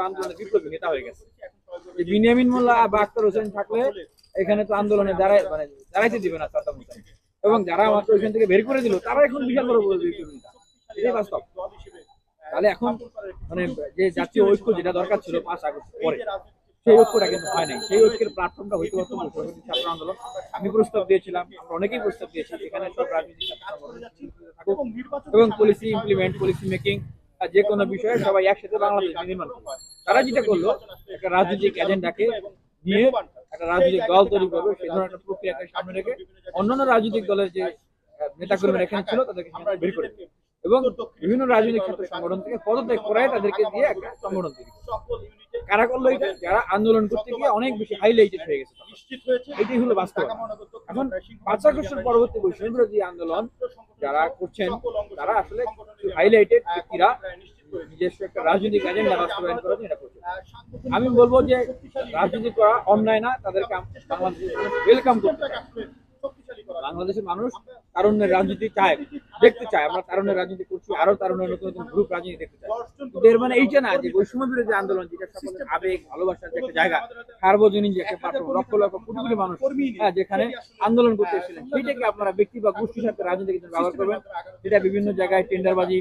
আন্দোলনের বিপ্লবী নেতা হয়ে গেছে। বিনিয়ামিন মোল্লা বা আক্তার হোসেন থাকলে এখানে তো আন্দোলনে দাঁড়াইতে দিবে না সাদ্দাম হোসেন, এবং যারা আমাকে ওইখান থেকে বের করে দিল তারা এখন বিশাল বড় বিপ্লবী নেতা। এটাই বাস্তব। তাহলে এখন মানে যে জাতীয় ঐক্য যেটা দরকার ছিল 5 আগস্ট পরে, সেই ঐক্যটা কিন্তু হয় নাই। সেই ঐক্যের প্ল্যাটফর্মটা হইতে পারতো বৈষম্যবিরোধী ছাত্র আন্দোলন। আমি প্রস্তাব দিয়েছিলাম, আমরা অনেকেই প্রস্তাব দিয়েছি এখানে সব রাজনৈতিক থাকুক এবং পলিসি ইমপ্লিমেন্ট, পলিসি মেকিং, যে কোনো বিষয়ে সবাই একসাথে বাংলাদেশ নির্মাণ করবে। তারা যেটা করলো, একটা রাজনৈতিক এজেন্ডাকে নিয়ে একটা রাজনৈতিক দল তৈরি করবে, সেই ধরনের একটা প্রক্রিয়াকে সামনে রেখে অন্যান্য রাজনৈতিক দলের যে নেতাকর্মীরা এখানে ছিল তাদেরকে বের করে দেবে এবং বিভিন্ন রাজনৈতিক ছাত্র সংগঠন থেকে পদত্যাগ করায় তাদেরকে দিয়ে একটা সংগঠন তৈরি করবে। কারা করলো এটা? যারা আন্দোলন করতে গিয়ে অনেক বেশি হাইলাইটেড হয়ে গেছে। এটাই হলো বাস্তব। এখন 5 আগস্টের পরবর্তী বৈষম্য বিরোধী আন্দোলন যারা করছেন তারা আসলে হাইলাইটেড ব্যক্তিরা নিজস্ব একটা রাজনৈতিক এজেন্ডা বাস্তবায়ন করার জন্য এটা করছে। আমি বলবো যে রাজনীতি করা অন্যায় না, তাদেরকে বাংলাদেশের ওয়েলকাম করতে চায়। বাংলাদেশের মানুষ তারুণ্যের রাজনীতি চায়, দেখতে চায়। আমরা তারুণ্যের রাজনীতি করছি, আরো তারুণ্যের নতুন নতুন গ্রুপ রাজনীতি দেখতে চায়। কিন্তু এর মানে এইটা না যে বৈষম্য বিরোধী আন্দোলন, যেটা সকলের আবেগ ভালোবাসার যে একটা জায়গা, সার্বজনীন যে একটা প্ল্যাটফর্ম, লক্ষ লক্ষ কোটি কোটি মানুষ যেখানে আন্দোলন করতে এসেছিলেন, সেইটাকে আপনারা ব্যক্তি বা গোষ্ঠীর সাথে রাজনীতির জন্য ব্যবহার করবেন, যেটা বিভিন্ন জায়গায় টেন্ডারবাজি,